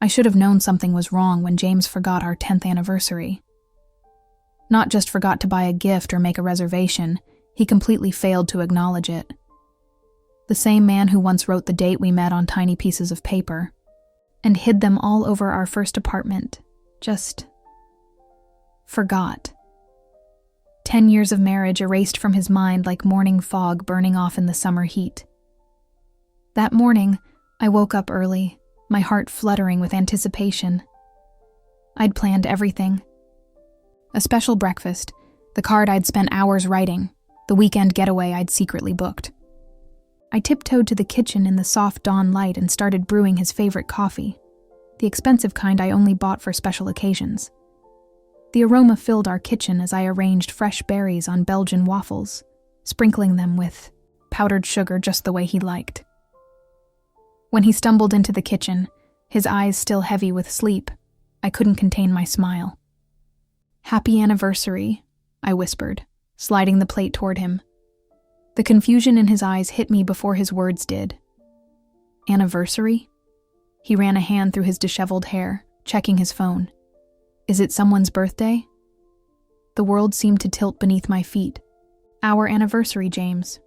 I should have known something was wrong when James forgot our 10th anniversary. Not just forgot to buy a gift or make a reservation, he completely failed to acknowledge it. The same man who once wrote the date we met on tiny pieces of paper and hid them all over our first apartment just forgot. 10 years of marriage erased from his mind like morning fog burning off in the summer heat. That morning, I woke up early, my heart fluttering with anticipation. I'd planned everything. A special breakfast, the card I'd spent hours writing, the weekend getaway I'd secretly booked. I tiptoed to the kitchen in the soft dawn light and started brewing his favorite coffee, the expensive kind I only bought for special occasions. The aroma filled our kitchen as I arranged fresh berries on Belgian waffles, sprinkling them with powdered sugar just the way he liked. When he stumbled into the kitchen, his eyes still heavy with sleep, I couldn't contain my smile. "Happy anniversary," I whispered, sliding the plate toward him. The confusion in his eyes hit me before his words did. "Anniversary?" He ran a hand through his disheveled hair, checking his phone. "Is it someone's birthday?" The world seemed to tilt beneath my feet. "Our anniversary, James.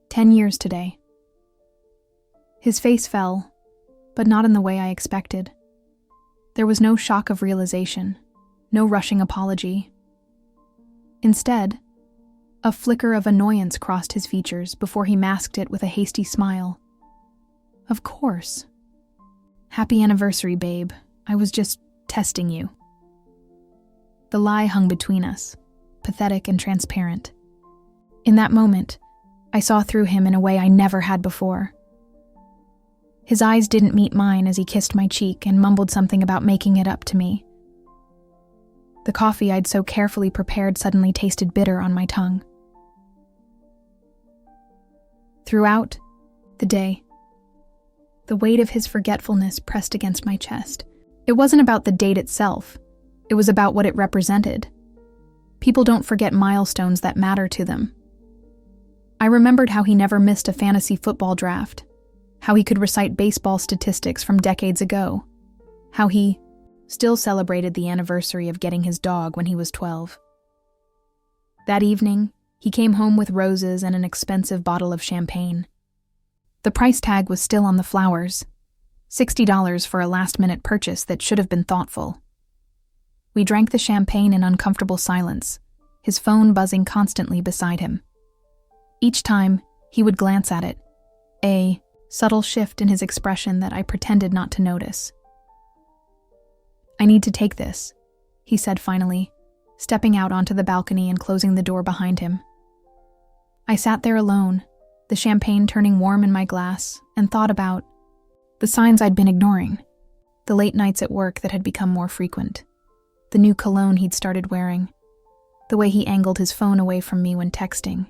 10 years today." His face fell, but not in the way I expected. There was no shock of realization, no rushing apology. Instead, a flicker of annoyance crossed his features before he masked it with a hasty smile. "Of course. Happy anniversary, babe. I was just testing you." The lie hung between us, pathetic and transparent. In that moment, I saw through him in a way I never had before. His eyes didn't meet mine as he kissed my cheek and mumbled something about making it up to me. The coffee I'd so carefully prepared suddenly tasted bitter on my tongue. Throughout the day, the weight of his forgetfulness pressed against my chest. It wasn't about the date itself. It was about what it represented. People don't forget milestones that matter to them. I remembered how he never missed a fantasy football draft, how he could recite baseball statistics from decades ago, how he still celebrated the anniversary of getting his dog when he was 12. That evening, he came home with roses and an expensive bottle of champagne. The price tag was still on the flowers, $60 for a last-minute purchase that should have been thoughtful. We drank the champagne in uncomfortable silence, his phone buzzing constantly beside him. Each time, he would glance at it, a subtle shift in his expression that I pretended not to notice. "I need to take this," he said finally, stepping out onto the balcony and closing the door behind him. I sat there alone, the champagne turning warm in my glass, and thought about the signs I'd been ignoring, the late nights at work that had become more frequent, the new cologne he'd started wearing, the way he angled his phone away from me when texting,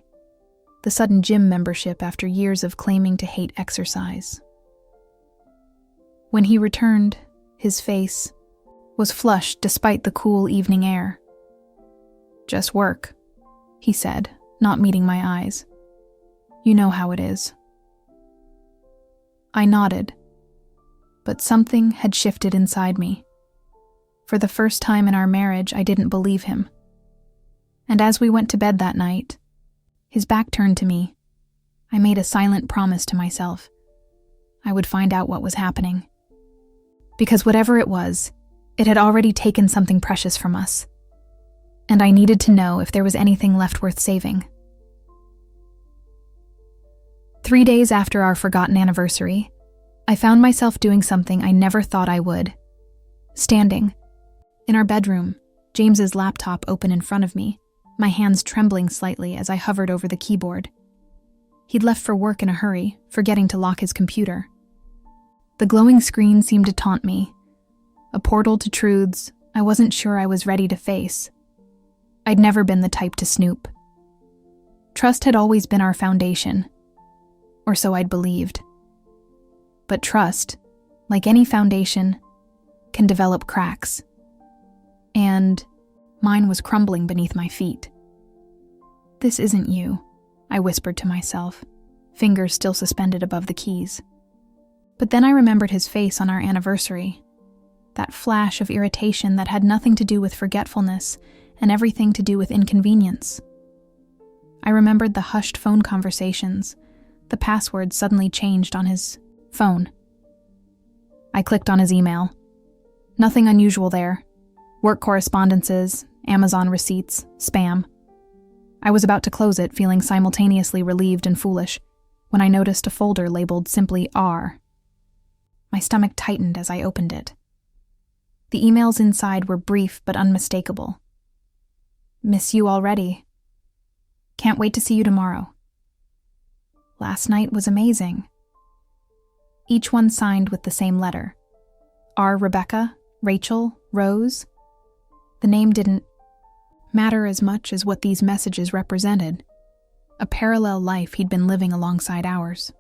the sudden gym membership after years of claiming to hate exercise. When he returned, his face was flushed despite the cool evening air. "Just work," he said, not meeting my eyes. "You know how it is." I nodded, but something had shifted inside me. For the first time in our marriage, I didn't believe him. And as we went to bed that night, his back turned to me, I made a silent promise to myself. I would find out what was happening. Because whatever it was, it had already taken something precious from us. And I needed to know if there was anything left worth saving. 3 days after our forgotten anniversary, I found myself doing something I never thought I would. Standing in our bedroom, James's laptop open in front of me, my hands trembling slightly as I hovered over the keyboard. He'd left for work in a hurry, forgetting to lock his computer. The glowing screen seemed to taunt me, a portal to truths I wasn't sure I was ready to face. I'd never been the type to snoop. Trust had always been our foundation, or so I'd believed. But trust, like any foundation, can develop cracks. And mine was crumbling beneath my feet. "This isn't you," I whispered to myself, fingers still suspended above the keys. But then I remembered his face on our anniversary, that flash of irritation that had nothing to do with forgetfulness and everything to do with inconvenience. I remembered the hushed phone conversations, the password suddenly changed on his phone. I clicked on his email. Nothing unusual there. Work correspondences, Amazon receipts, spam. I was about to close it, feeling simultaneously relieved and foolish, when I noticed a folder labeled simply R. My stomach tightened as I opened it. The emails inside were brief but unmistakable. Miss you already. Can't wait to see you tomorrow. Last night was amazing. Each one signed with the same letter. R. Rebecca, Rachel, Rose. The name didn't matter as much as what these messages represented. A parallel life he'd been living alongside ours.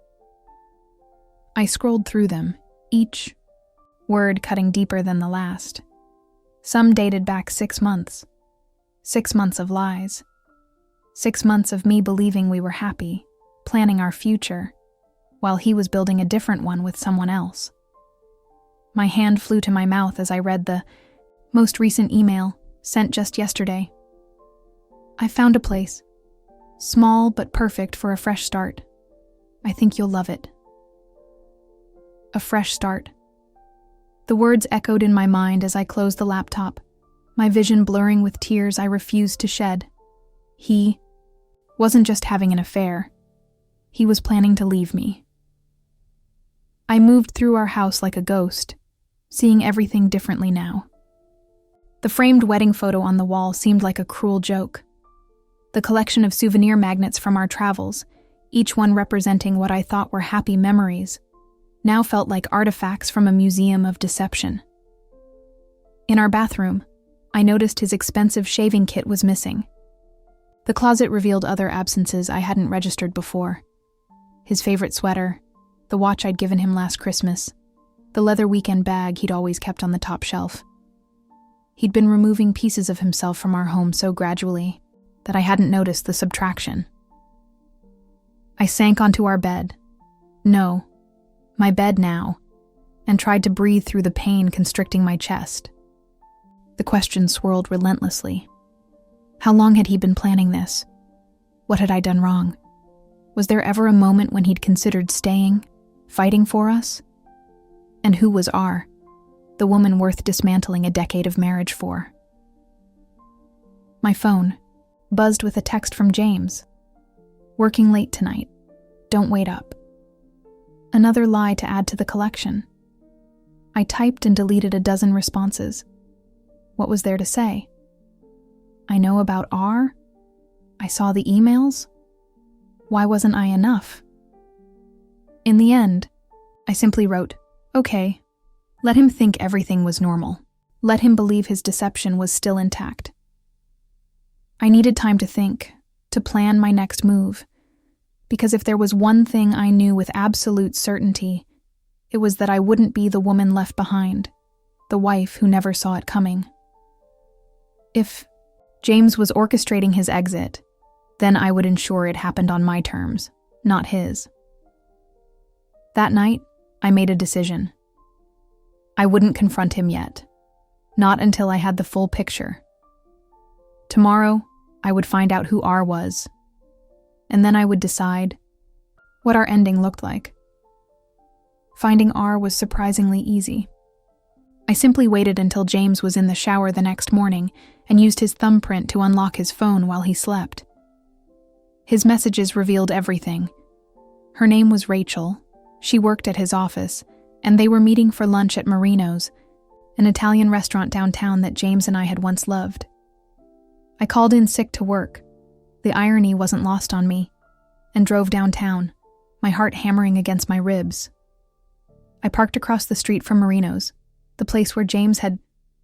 I scrolled through them, each word cutting deeper than the last. Some dated back 6 months. 6 months of lies. 6 months of me believing we were happy, planning our future, while he was building a different one with someone else. My hand flew to my mouth as I read the most recent email, sent just yesterday. I found a place. Small but perfect for a fresh start. I think you'll love it. A fresh start. The words echoed in my mind as I closed the laptop, my vision blurring with tears I refused to shed. He wasn't just having an affair. He was planning to leave me. I moved through our house like a ghost, seeing everything differently now. The framed wedding photo on the wall seemed like a cruel joke. The collection of souvenir magnets from our travels, each one representing what I thought were happy memories, now felt like artifacts from a museum of deception. In our bathroom, I noticed his expensive shaving kit was missing. The closet revealed other absences I hadn't registered before. His favorite sweater, the watch I'd given him last Christmas, the leather weekend bag he'd always kept on the top shelf. He'd been removing pieces of himself from our home so gradually that I hadn't noticed the subtraction. I sank onto our bed. No, my bed now, and tried to breathe through the pain constricting my chest. The question swirled relentlessly. How long had he been planning this? What had I done wrong? Was there ever a moment when he'd considered staying, fighting for us? And who was R, the woman worth dismantling a decade of marriage for? My phone buzzed with a text from James. Working late tonight. Don't wait up. Another lie to add to the collection. I typed and deleted a dozen responses. What was there to say? I know about R? I saw the emails? Why wasn't I enough? In the end, I simply wrote, okay, let him think everything was normal. Let him believe his deception was still intact. I needed time to think, to plan my next move, because if there was one thing I knew with absolute certainty, it was that I wouldn't be the woman left behind, the wife who never saw it coming. If James was orchestrating his exit, then I would ensure it happened on my terms, not his. That night, I made a decision. I wouldn't confront him yet, not until I had the full picture. Tomorrow, I would find out who R was, and then I would decide what our ending looked like. Finding R was surprisingly easy. I simply waited until James was in the shower the next morning and used his thumbprint to unlock his phone while he slept. His messages revealed everything. Her name was Rachel, she worked at his office, and they were meeting for lunch at Marino's, an Italian restaurant downtown that James and I had once loved. I called in sick to work. The irony wasn't lost on me, and drove downtown, my heart hammering against my ribs. I parked across the street from Marino's, the place where James had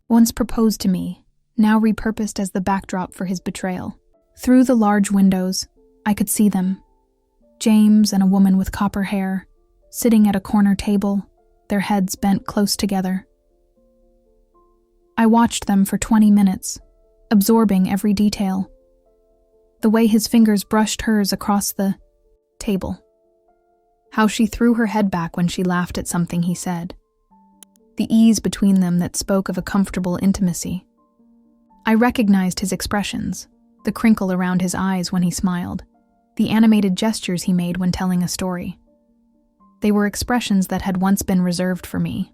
once proposed to me, now repurposed as the backdrop for his betrayal. Through the large windows, I could see them. James and a woman with copper hair, sitting at a corner table, their heads bent close together. I watched them for 20 minutes, absorbing every detail. The way his fingers brushed hers across the table. How she threw her head back when she laughed at something he said. the ease between them that spoke of a comfortable intimacy. I recognized his expressions, the crinkle around his eyes when he smiled, the animated gestures he made when telling a story. They were expressions that had once been reserved for me.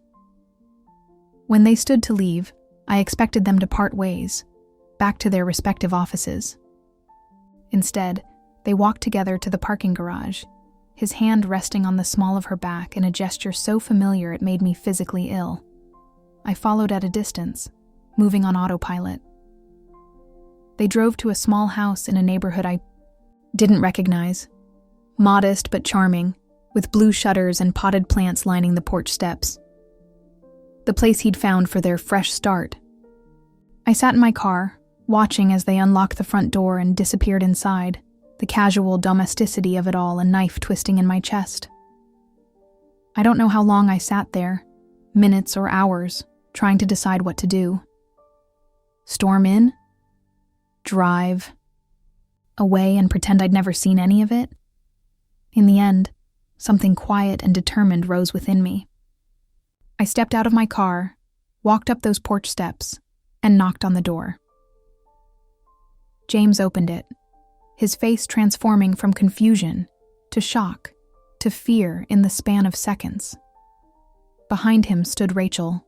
When they stood to leave, I expected them to part ways, back to their respective offices. Instead, they walked together to the parking garage, his hand resting on the small of her back in a gesture so familiar it made me physically ill. I followed at a distance, moving on autopilot. They drove to a small house in a neighborhood I didn't recognize. Modest but charming, with blue shutters and potted plants lining the porch steps. The place he'd found for their fresh start. I sat in my car, watching as they unlocked the front door and disappeared inside, the casual domesticity of it all, a knife twisting in my chest. I don't know how long I sat there, minutes or hours, trying to decide what to do. Storm in? Drive? Away and pretend I'd never seen any of it? In the end, something quiet and determined rose within me. I stepped out of my car, walked up those porch steps, and knocked on the door. James opened it, his face transforming from confusion to shock to fear in the span of seconds. Behind him stood Rachel,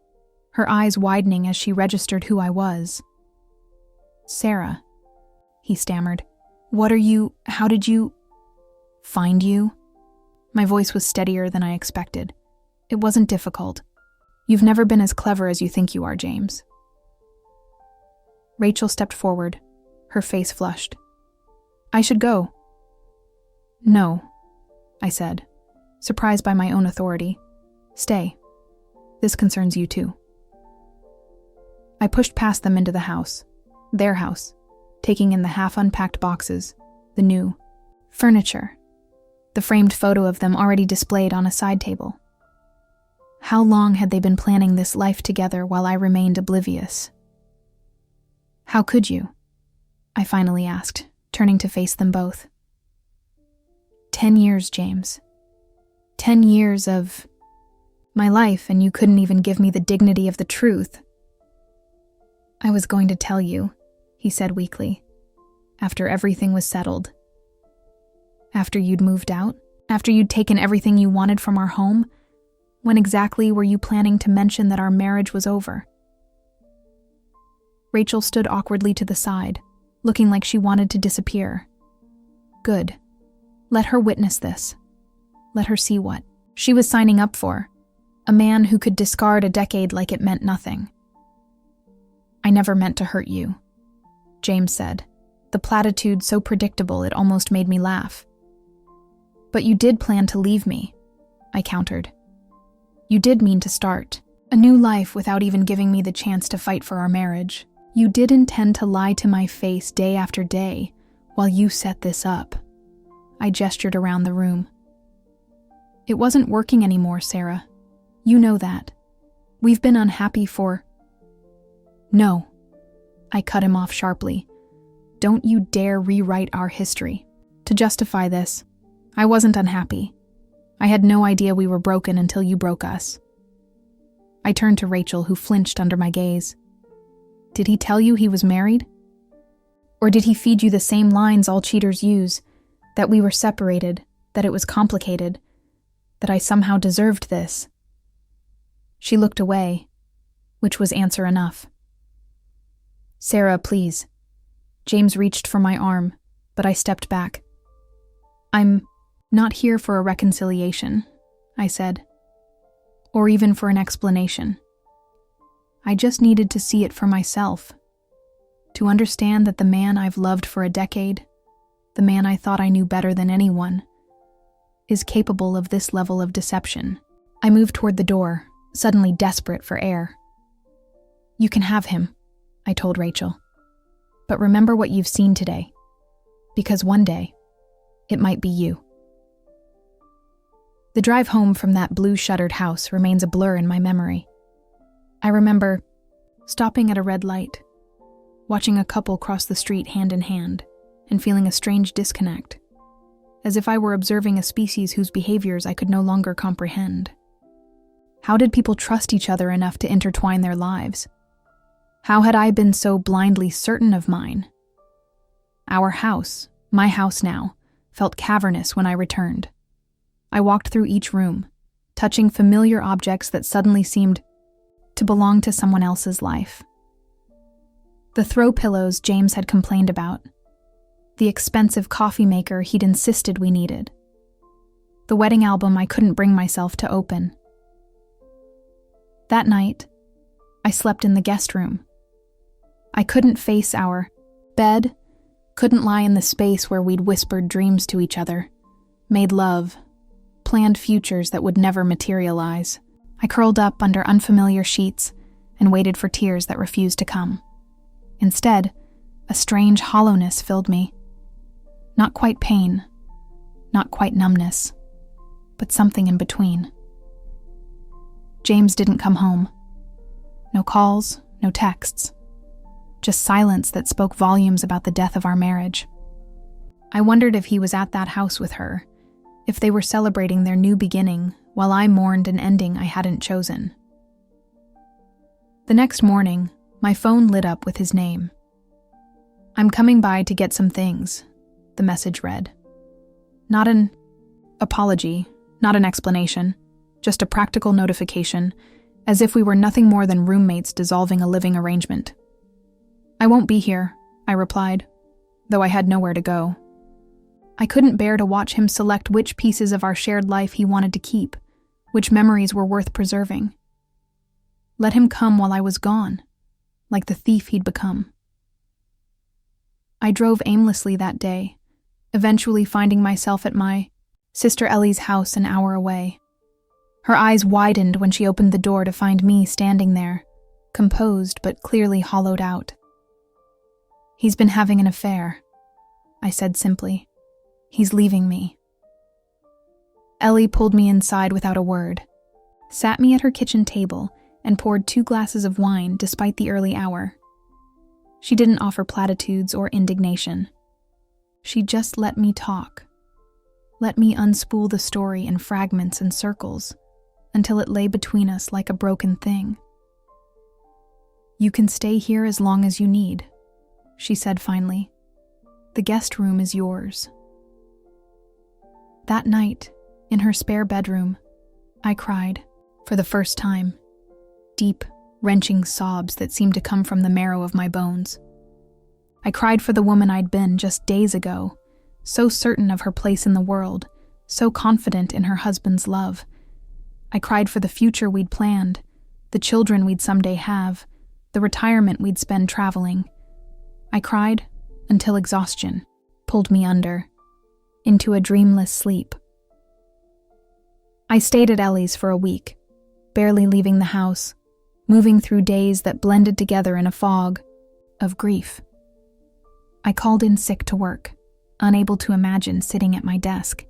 her eyes widening as she registered who I was. "Sarah," he stammered. How did you find you?" My voice was steadier than I expected. It wasn't difficult. "You've never been as clever as you think you are, James." Rachel stepped forward, her face flushed. "I should go." "No," I said, surprised by my own authority. "Stay. This concerns you too." I pushed past them into the house, their house, taking in the half-unpacked boxes, the new furniture, the framed photo of them already displayed on a side table. How long had they been planning this life together while I remained oblivious? "How could you?" I finally asked, turning to face them both. 10 years, James. 10 years of my life, and you couldn't even give me the dignity of the truth. "I was going to tell you," he said weakly, "after everything was settled. After you'd moved out? After you'd taken everything you wanted from our home? When exactly were you planning to mention that our marriage was over?" Rachel stood awkwardly to the side, looking like she wanted to disappear. Good. Let her witness this. Let her see what she was signing up for. A man who could discard a decade like it meant nothing. "I never meant to hurt you," James said, the platitude so predictable it almost made me laugh. "But you did plan to leave me," I countered. "You did mean to start a new life without even giving me the chance to fight for our marriage. You did intend to lie to my face day after day while you set this up." I gestured around the room. "It wasn't working anymore, Sarah. You know that. We've been unhappy for—" "No," I cut him off sharply. "Don't you dare rewrite our history. To justify this, I wasn't unhappy. I had no idea we were broken until you broke us." I turned to Rachel, who flinched under my gaze. "Did he tell you he was married? Or did he feed you the same lines all cheaters use, that we were separated, that it was complicated, that I somehow deserved this?" She looked away, which was answer enough. "Sarah, please." James reached for my arm, but I stepped back. "I'm not here for a reconciliation," I said, "or even for an explanation. I just needed to see it for myself, to understand that the man I've loved for a decade, the man I thought I knew better than anyone, is capable of this level of deception." I moved toward the door, suddenly desperate for air. "You can have him," I told Rachel. "But remember what you've seen today, because one day, it might be you." The drive home from that blue-shuttered house remains a blur in my memory. I remember stopping at a red light, watching a couple cross the street hand in hand, and feeling a strange disconnect, as if I were observing a species whose behaviors I could no longer comprehend. How did people trust each other enough to intertwine their lives? How had I been so blindly certain of mine? Our house, my house now, felt cavernous when I returned. I walked through each room, touching familiar objects that suddenly seemed to belong to someone else's life. The throw pillows James had complained about, the expensive coffee maker he'd insisted we needed, the wedding album I couldn't bring myself to open. That night, I slept in the guest room. I couldn't face our bed, couldn't lie in the space where we'd whispered dreams to each other, made love, planned futures that would never materialize. I curled up under unfamiliar sheets and waited for tears that refused to come. Instead, a strange hollowness filled me. Not quite pain, not quite numbness, but something in between. James didn't come home. No calls, no texts. Just silence that spoke volumes about the death of our marriage. I wondered if he was at that house with her, if they were celebrating their new beginning while I mourned an ending I hadn't chosen. The next morning, my phone lit up with his name. "I'm coming by to get some things," the message read. Not an apology, not an explanation, just a practical notification, as if we were nothing more than roommates dissolving a living arrangement. "I won't be here," I replied, though I had nowhere to go. I couldn't bear to watch him select which pieces of our shared life he wanted to keep, which memories were worth preserving. Let him come while I was gone, like the thief he'd become. I drove aimlessly that day, eventually finding myself at my sister Ellie's house an hour away. Her eyes widened when she opened the door to find me standing there, composed but clearly hollowed out. "He's been having an affair," I said simply. "He's leaving me." Ellie pulled me inside without a word, sat me at her kitchen table, and poured 2 glasses of wine despite the early hour. She didn't offer platitudes or indignation. She just let me talk. Let me unspool the story in fragments and circles until it lay between us like a broken thing. "You can stay here as long as you need," she said finally. "The guest room is yours." That night, in her spare bedroom, I cried, for the first time, deep, wrenching sobs that seemed to come from the marrow of my bones. I cried for the woman I'd been just days ago, so certain of her place in the world, so confident in her husband's love. I cried for the future we'd planned, the children we'd someday have, the retirement we'd spend traveling. I cried until exhaustion pulled me under, into a dreamless sleep. I stayed at Ellie's for a week, barely leaving the house, moving through days that blended together in a fog of grief. I called in sick to work, unable to imagine sitting at my desk,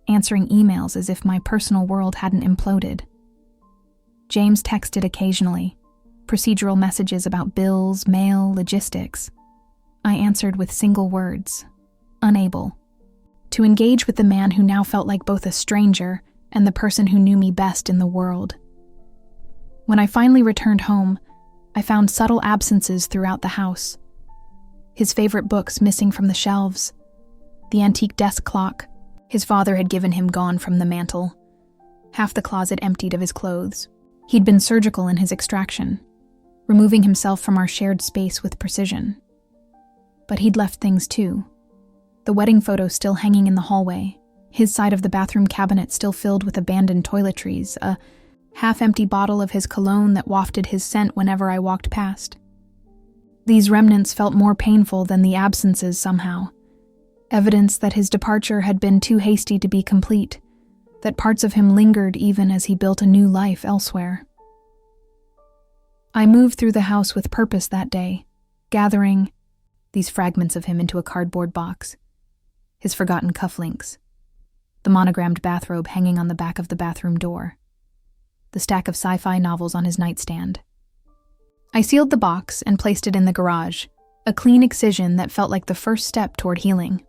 answering emails as if my personal world hadn't imploded. James texted occasionally, procedural messages about bills, mail, logistics. I answered with single words, unable to engage with the man who now felt like both a stranger and the person who knew me best in the world. When I finally returned home, I found subtle absences throughout the house. His favorite books missing from the shelves, the antique desk clock his father had given him gone from the mantel, half the closet emptied of his clothes. He'd been surgical in his extraction, removing himself from our shared space with precision. But he'd left things too. The wedding photo still hanging in the hallway, his side of the bathroom cabinet still filled with abandoned toiletries, a half-empty bottle of his cologne that wafted his scent whenever I walked past. These remnants felt more painful than the absences somehow, evidence that his departure had been too hasty to be complete, that parts of him lingered even as he built a new life elsewhere. I moved through the house with purpose that day, gathering these fragments of him into a cardboard box, his forgotten cufflinks, the monogrammed bathrobe hanging on the back of the bathroom door, the stack of sci-fi novels on his nightstand. I sealed the box and placed it in the garage, a clean excision that felt like the first step toward healing.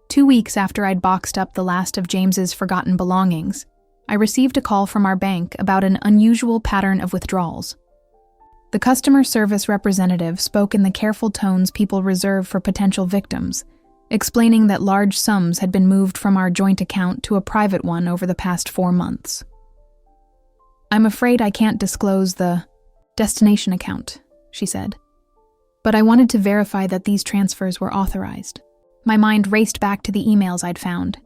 2 weeks after I'd boxed up the last of James's forgotten belongings, I received a call from our bank about an unusual pattern of withdrawals. The customer service representative spoke in the careful tones people reserve for potential victims, explaining that large sums had been moved from our joint account to a private one over the past 4 months. "I'm afraid I can't disclose the destination account," she said. "But I wanted to verify that these transfers were authorized." My mind raced back to the emails I'd found.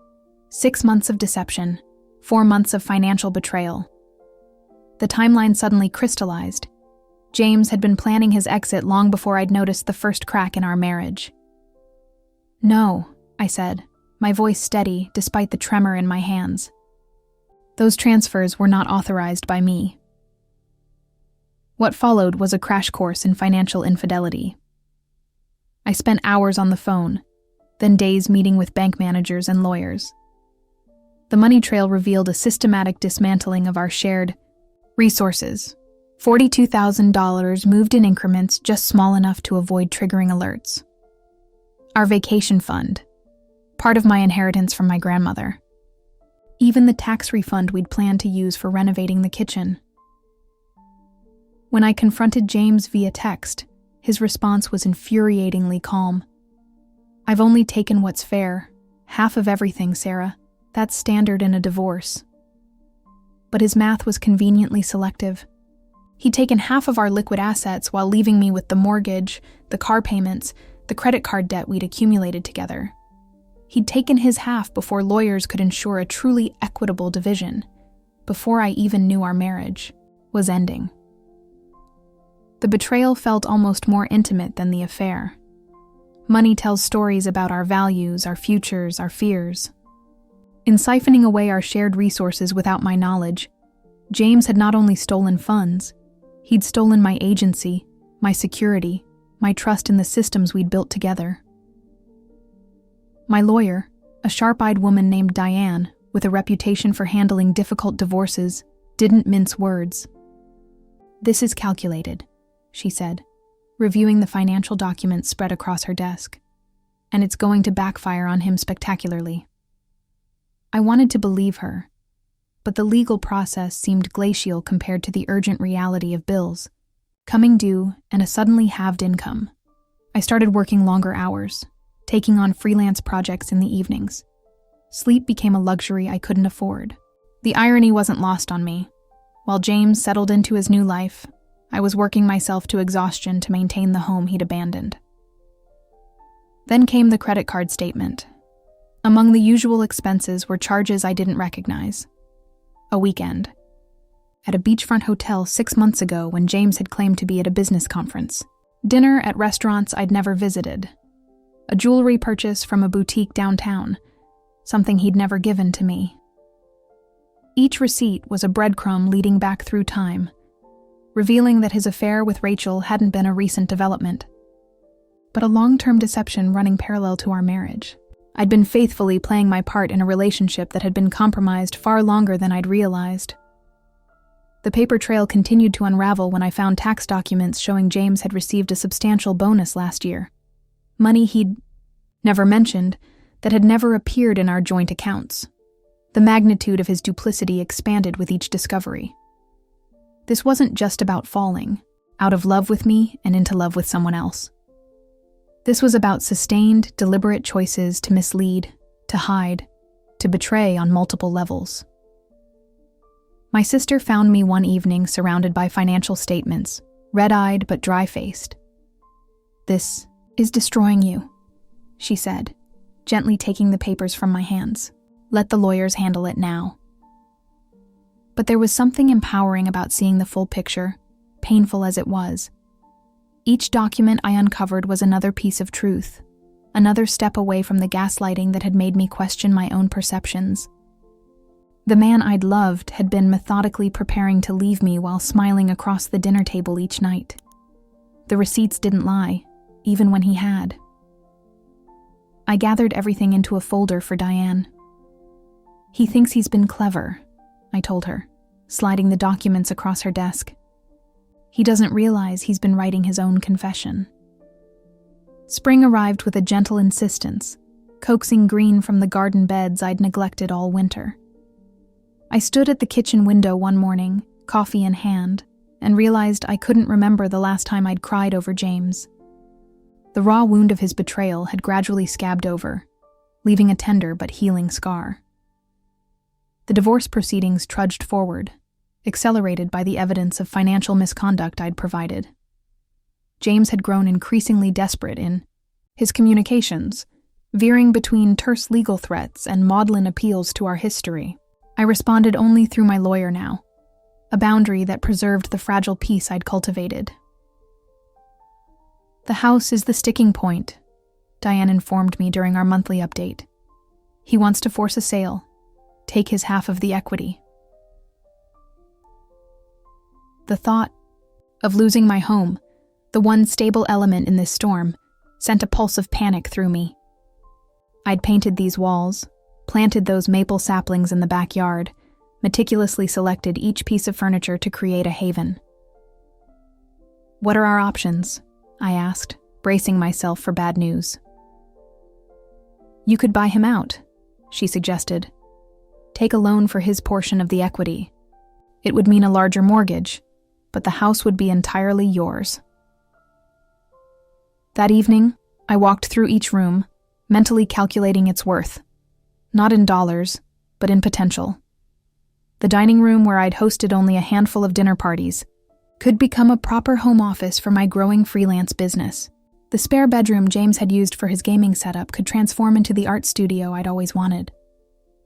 6 months of deception, 4 months of financial betrayal. The timeline suddenly crystallized. James had been planning his exit long before I'd noticed the first crack in our marriage. "No," I said, my voice steady despite the tremor in my hands. "Those transfers were not authorized by me." What followed was a crash course in financial infidelity. I spent hours on the phone, then days meeting with bank managers and lawyers. The money trail revealed a systematic dismantling of our shared resources. $42,000 moved in increments just small enough to avoid triggering alerts. Our vacation fund, part of my inheritance from my grandmother. Even the tax refund we'd planned to use for renovating the kitchen. When I confronted James via text, his response was infuriatingly calm. "I've only taken what's fair. Half of everything, Sarah. That's standard in a divorce." But his math was conveniently selective. He'd taken half of our liquid assets while leaving me with the mortgage, the car payments, the credit card debt we'd accumulated together. He'd taken his half before lawyers could ensure a truly equitable division, before I even knew our marriage was ending. The betrayal felt almost more intimate than the affair. Money tells stories about our values, our futures, our fears. In siphoning away our shared resources without my knowledge, James had not only stolen funds, he'd stolen my agency, my security, my trust in the systems we'd built together. My lawyer, a sharp-eyed woman named Diane, with a reputation for handling difficult divorces, didn't mince words. "This is calculated," she said, reviewing the financial documents spread across her desk. "And it's going to backfire on him spectacularly." I wanted to believe her, but the legal process seemed glacial compared to the urgent reality of bills, coming due, and a suddenly halved income. I started working longer hours, taking on freelance projects in the evenings. Sleep became a luxury I couldn't afford. The irony wasn't lost on me. While James settled into his new life, I was working myself to exhaustion to maintain the home he'd abandoned. Then came the credit card statement. Among the usual expenses were charges I didn't recognize. A weekend at a beachfront hotel 6 months ago when James had claimed to be at a business conference. Dinner at restaurants I'd never visited. A jewelry purchase from a boutique downtown, something he'd never given to me. Each receipt was a breadcrumb leading back through time, revealing that his affair with Rachel hadn't been a recent development, but a long-term deception running parallel to our marriage. I'd been faithfully playing my part in a relationship that had been compromised far longer than I'd realized. The paper trail continued to unravel when I found tax documents showing James had received a substantial bonus last year. Money he'd never mentioned, that had never appeared in our joint accounts. The magnitude of his duplicity expanded with each discovery. This wasn't just about falling out of love with me and into love with someone else. This was about sustained, deliberate choices to mislead, to hide, to betray on multiple levels. My sister found me one evening surrounded by financial statements, red-eyed but dry-faced. "This is destroying you," she said, gently taking the papers from my hands. "Let the lawyers handle it now." But there was something empowering about seeing the full picture, painful as it was. Each document I uncovered was another piece of truth, another step away from the gaslighting that had made me question my own perceptions. The man I'd loved had been methodically preparing to leave me while smiling across the dinner table each night. The receipts didn't lie, even when he had. I gathered everything into a folder for Diane. "He thinks he's been clever," I told her, sliding the documents across her desk. "He doesn't realize he's been writing his own confession." Spring arrived with a gentle insistence, coaxing green from the garden beds I'd neglected all winter. I stood at the kitchen window one morning, coffee in hand, and realized I couldn't remember the last time I'd cried over James. The raw wound of his betrayal had gradually scabbed over, leaving a tender but healing scar. The divorce proceedings trudged forward, accelerated by the evidence of financial misconduct I'd provided. James had grown increasingly desperate in his communications, veering between terse legal threats and maudlin appeals to our history. I responded only through my lawyer now, a boundary that preserved the fragile peace I'd cultivated. "The house is the sticking point," Diane informed me during our monthly update. "He wants to force a sale, take his half of the equity." The thought of losing my home, the one stable element in this storm, sent a pulse of panic through me. I'd painted these walls, planted those maple saplings in the backyard, meticulously selected each piece of furniture to create a haven. "What are our options?" I asked, bracing myself for bad news. "You could buy him out," she suggested. "Take a loan for his portion of the equity. It would mean a larger mortgage, but the house would be entirely yours." That evening, I walked through each room, mentally calculating its worth. Not in dollars, but in potential. The dining room, where I'd hosted only a handful of dinner parties, could become a proper home office for my growing freelance business. The spare bedroom James had used for his gaming setup could transform into the art studio I'd always wanted.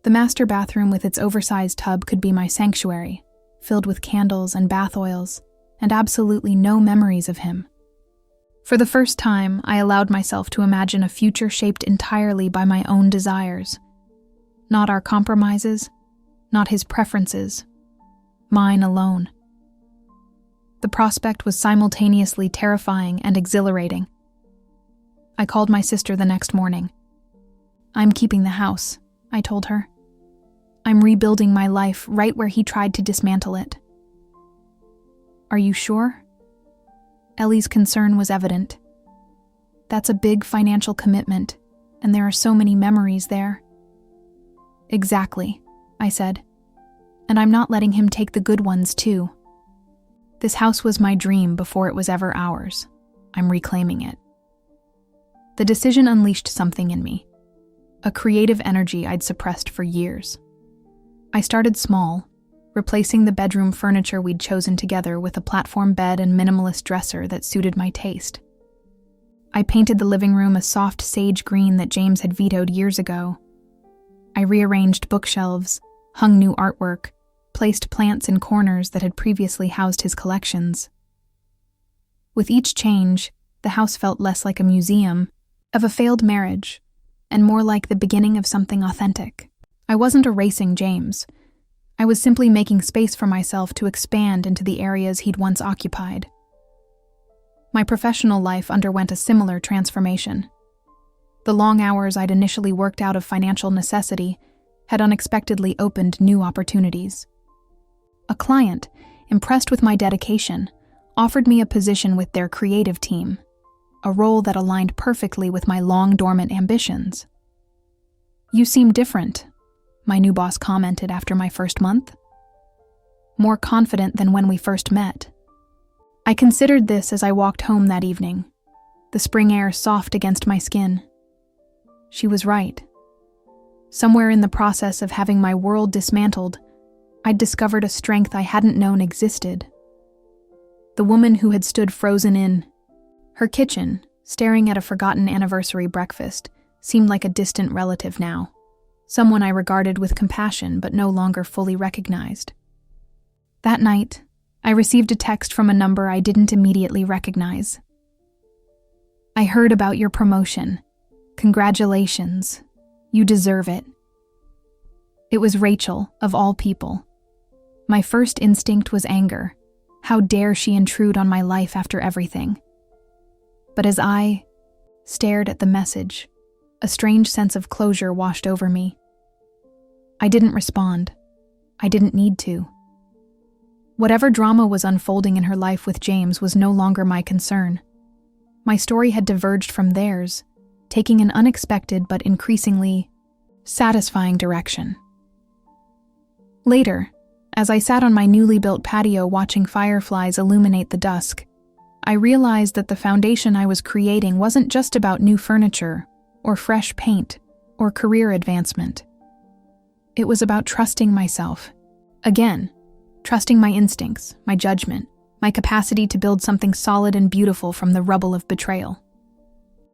The master bathroom with its oversized tub could be my sanctuary, filled with candles and bath oils, and absolutely no memories of him. For the first time, I allowed myself to imagine a future shaped entirely by my own desires. Not our compromises, not his preferences, mine alone. The prospect was simultaneously terrifying and exhilarating. I called my sister the next morning. "I'm keeping the house," I told her. "I'm rebuilding my life right where he tried to dismantle it." "Are you sure?" Ellie's concern was evident. "That's a big financial commitment, and there are so many memories there." "Exactly," I said. "And I'm not letting him take the good ones, too. This house was my dream before it was ever ours. I'm reclaiming it." The decision unleashed something in me, a creative energy I'd suppressed for years. I started small, replacing the bedroom furniture we'd chosen together with a platform bed and minimalist dresser that suited my taste. I painted the living room a soft sage green that James had vetoed years ago. I rearranged bookshelves, hung new artwork, placed plants in corners that had previously housed his collections. With each change, the house felt less like a museum of a failed marriage and more like the beginning of something authentic. I wasn't erasing James. I was simply making space for myself to expand into the areas he'd once occupied. My professional life underwent a similar transformation. The long hours I'd initially worked out of financial necessity had unexpectedly opened new opportunities. A client, impressed with my dedication, offered me a position with their creative team, a role that aligned perfectly with my long-dormant ambitions. "You seem different," my new boss commented after my first month. "More confident than when we first met." I considered this as I walked home that evening, the spring air soft against my skin. She was right. Somewhere in the process of having my world dismantled, I'd discovered a strength I hadn't known existed. The woman who had stood frozen in her kitchen, staring at a forgotten anniversary breakfast, seemed like a distant relative now, someone I regarded with compassion but no longer fully recognized. That night, I received a text from a number I didn't immediately recognize. "I heard about your promotion. Congratulations. You deserve it." It was Rachel, of all people. My first instinct was anger. How dare she intrude on my life after everything? But as I stared at the message, a strange sense of closure washed over me. I didn't respond. I didn't need to. Whatever drama was unfolding in her life with James was no longer my concern. My story had diverged from theirs, taking an unexpected but increasingly satisfying direction. Later, as I sat on my newly built patio watching fireflies illuminate the dusk, I realized that the foundation I was creating wasn't just about new furniture, or fresh paint, or career advancement. It was about trusting myself. Again, trusting my instincts, my judgment, my capacity to build something solid and beautiful from the rubble of betrayal.